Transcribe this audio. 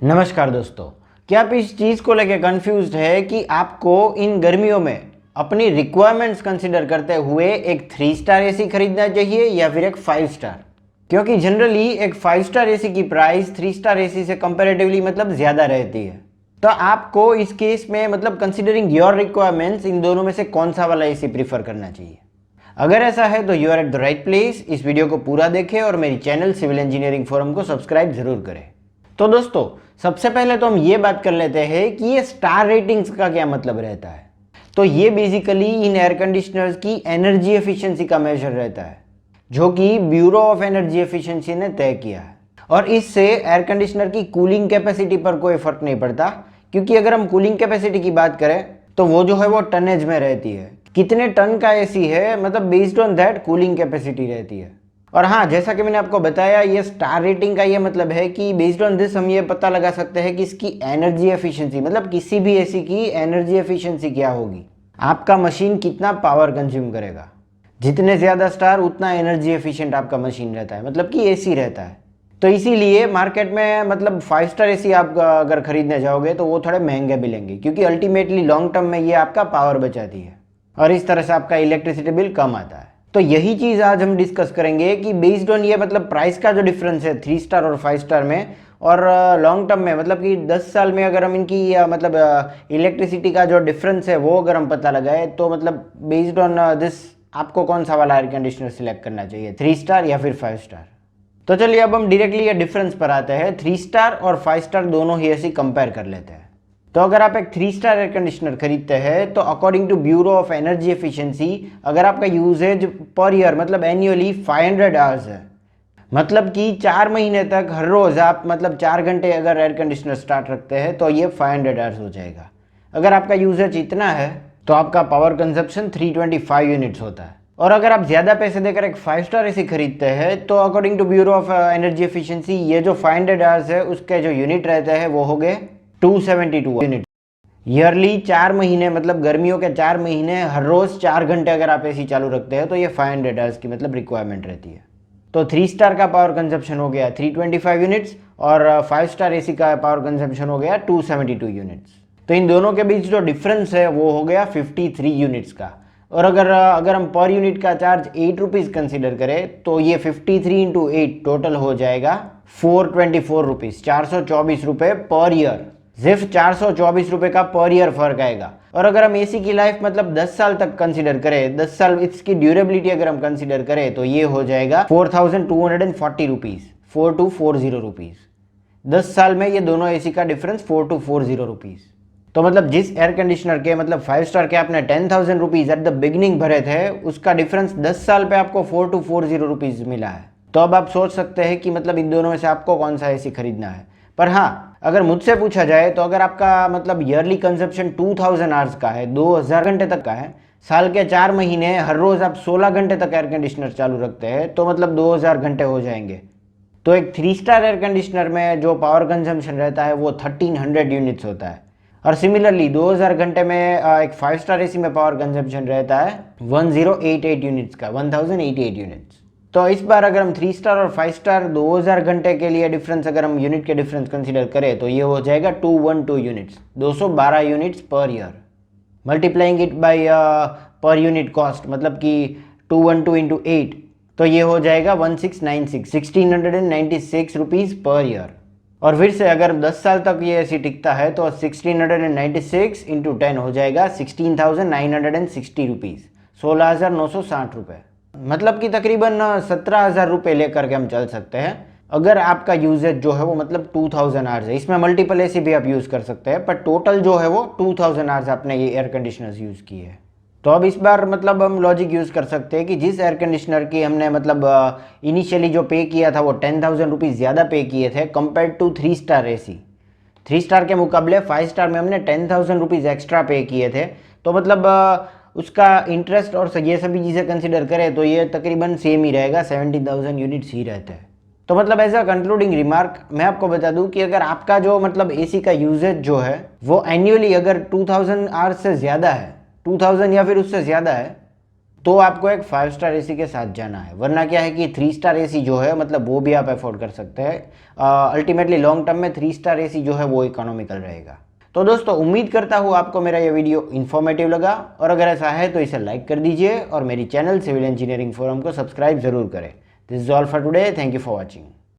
नमस्कार दोस्तों, क्या आप इस चीज़ को लेकर कंफ्यूज्ड है कि आपको इन गर्मियों में अपनी रिक्वायरमेंट्स कंसिडर करते हुए एक 3 स्टार एसी खरीदना चाहिए या फिर एक 5 स्टार? क्योंकि जनरली एक 5 स्टार एसी की प्राइस 3 स्टार एसी से कंपैरेटिवली मतलब ज़्यादा रहती है। तो आपको इस केस में मतलब कंसिडरिंग योर रिक्वायरमेंट्स इन दोनों में से कौन सा वाला एसी प्रीफर करना चाहिए? अगर ऐसा है तो you are at the right place. इस वीडियो को पूरा देखें और मेरी चैनल सिविल इंजीनियरिंग फोरम को सब्सक्राइब जरूर करें। तो दोस्तों, सबसे पहले तो हम ये बात कर लेते हैं कि ये स्टार रेटिंग्स का क्या मतलब रहता है। तो ये बेसिकली इन एयर कंडीशनर्स की एनर्जी एफिशिएंसी का मेजर रहता है, जो कि ब्यूरो ऑफ एनर्जी एफिशिएंसी ने तय किया है। और इससे एयर कंडीशनर की कूलिंग कैपेसिटी पर कोई फर्क नहीं पड़ता, क्योंकि अगर हम कूलिंग कैपेसिटी की बात करें तो वो जो है वो टनेज में रहती है। कितने टन का एसी है मतलब based on that cooling capacity रहती है। और हाँ, जैसा कि मैंने आपको बताया, ये स्टार रेटिंग का ये मतलब है कि बेस्ड ऑन दिस हम ये पता लगा सकते हैं कि इसकी एनर्जी एफिशिएंसी मतलब किसी भी एसी की एनर्जी एफिशिएंसी क्या होगी, आपका मशीन कितना पावर कंज्यूम करेगा। जितने ज़्यादा स्टार उतना एनर्जी एफिशिएंट आपका मशीन रहता है, मतलब कि एसी रहता है। तो इसीलिए मार्केट में मतलब 5 स्टार एसी आप अगर खरीदने जाओगे तो वो थोड़े महंगे मिलेंगे, क्योंकि अल्टीमेटली लॉन्ग टर्म में ये आपका पावर बचाती है और इस तरह से आपका इलेक्ट्रिसिटी बिल कम आता है। तो यही चीज़ आज हम डिस्कस करेंगे कि बेस्ड ऑन ये मतलब प्राइस का जो डिफरेंस है 3 स्टार और 5 स्टार में, और लॉन्ग टर्म में मतलब कि 10 साल में अगर हम इनकी मतलब इलेक्ट्रिसिटी का जो डिफरेंस है वो अगर हम पता लगाए तो मतलब बेस्ड ऑन दिस आपको कौन सा वाला एयर कंडीशनर सिलेक्ट करना चाहिए, 3 स्टार या फिर 5 स्टार। तो चलिए अब हम डायरेक्टली ये डिफरेंस पर आते हैं। 3 स्टार और 5 स्टार दोनों ही ऐसी कंपेयर कर लेते हैं। तो अगर आप एक 3 स्टार एयर कंडीशनर खरीदते हैं तो according to Bureau of Energy Efficiency, अगर आपका यूजेज पर ईयर मतलब एनुअली 500 आवर्स है, मतलब कि 4 महीने तक हर रोज़ आप मतलब 4 घंटे अगर एयर कंडीशनर स्टार्ट रखते हैं तो ये 500 आवर्स हो जाएगा। अगर आपका यूजेज इतना है तो आपका पावर कंजप्शन 325 यूनिट्स होता है। और अगर आप ज़्यादा पैसे देकर एक 5 स्टार एसी खरीदते हैं तो according to Bureau of Energy Efficiency ये जो 500 आवर्स है उसके जो यूनिट रहते हैं वो हो गए 272 यूनिट। ईयरली 4 महीने मतलब गर्मियों के 4 महीने हर रोज़ 4 घंटे अगर आप एसी चालू रखते हैं तो ये 500 आवर्स की मतलब रिक्वायरमेंट रहती है। तो 3 स्टार का पावर कंजप्शन हो गया 325 यूनिट्स और 5 स्टार एसी का पावर कंजप्शन हो गया 272 यूनिट्स। तो इन दोनों के बीच जो डिफरेंस है वो हो गया 53 यूनिट्स का। और अगर हम पर यूनिट का चार्ज 8 रुपीज़ कंसिडर करें तो ये 53 इंटू 8 टोटल हो जाएगा 424 रुपीज़, 424 रुपये पर ईयर। सिर्फ 424 रुपये का पर ईयर फर्क आएगा। और अगर हम एसी की लाइफ मतलब 10 साल तक कंसीडर करें, 10 साल इसकी ड्यूरेबिलिटी अगर हम कंसीडर करें तो ये हो जाएगा 4240 रुपीज़, 4240 रुपीज़। 10 साल में ये दोनों एसी का डिफरेंस 4240 रुपीज़। तो मतलब जिस एयर कंडीशनर के मतलब 5 स्टार के आपने 10,000 रुपीज़ एट द बिगिनिंग भरे थे, उसका डिफरेंस 10 साल पे आपको 4240 रुपीज़ मिला है। तो अब आप सोच सकते हैं कि मतलब इन दोनों में से आपको कौन सा एसी खरीदना है। पर हाँ, अगर मुझसे पूछा जाए तो अगर आपका मतलब ईयरली कंजप्शन 2000 आवर्स का है, 2000 घंटे तक का है, साल के 4 महीने हर रोज़ आप 16 घंटे तक एयर कंडीशनर चालू रखते हैं तो मतलब 2000 घंटे हो जाएंगे। तो एक 3 स्टार एयर कंडीशनर में जो पावर कंजम्पशन रहता है वो 1300 यूनिट्स होता है। और सिमिलरली 2000 घंटे में एक 5 स्टार एसी में पावर कंजम्पशन रहता है 1088 यूनिट्स का, 1088 यूनिट्स। तो इस बार अगर हम 3 स्टार और 5 स्टार 2000 घंटे के लिए डिफरेंस अगर हम यूनिट के डिफरेंस कंसीडर करें तो ये हो जाएगा 212 units, 212 units per year. Multiplying it by per unit cost मतलब कि 212 इंटू 8 तो ये हो जाएगा 1696 रुपीज़ पर ईयर। और फिर से अगर 10 साल तक ये ऐसी टिकता है तो 1696 इंटू 10 हो जाएगा 16,960 रुपीज़, 16,960 रुपये। मतलब कि तकरीबन 17,000 रुपये लेकर के हम चल सकते हैं अगर आपका यूजेज जो है वो मतलब 2000 आवर्स है। इसमें मल्टीपल एसी भी आप यूज़ कर सकते हैं, पर टोटल जो है वो 2000 आवर्स आपने ये एयर कंडीशनर्स यूज़ किए हैं। तो अब इस बार मतलब हम लॉजिक यूज़ कर सकते हैं कि जिस एयर कंडीशनर की हमने मतलब इनिशियली जो पे किया था वो 10,000 रुपीज़ ज़्यादा पे किए थे compare to 3 star AC. 3 star के मुकाबले 5 स्टार में हमने 10,000 रुपीज़ एक्स्ट्रा पे किए थे। तो मतलब उसका इंटरेस्ट और ये सभी चीज़ें कंसिडर करें तो ये तकरीबन सेम ही रहेगा, 17,000 यूनिट्स ही रहते हैं। तो मतलब एज अ कंक्लूडिंग रिमार्क मैं आपको बता दूं कि अगर आपका जो मतलब एसी का यूजेज जो है वो एनुअली अगर 2000 आवर्स से ज़्यादा है, 2000 या फिर उससे ज़्यादा है, तो आपको एक 5 स्टार एसी के साथ जाना है, वरना क्या है कि 3 स्टार एसी जो है मतलब वो भी आप अफोर्ड कर सकते हैं। अल्टीमेटली लॉन्ग टर्म में 3 स्टार एसी जो है वो इकोनॉमिकल रहेगा। तो दोस्तों उम्मीद करता हूँ आपको मेरा ये वीडियो इन्फॉर्मेटिव लगा, और अगर ऐसा है तो इसे लाइक कर दीजिए और मेरी चैनल सिविल इंजीनियरिंग फोरम को सब्सक्राइब जरूर करें। This is all for today, thank you for watching.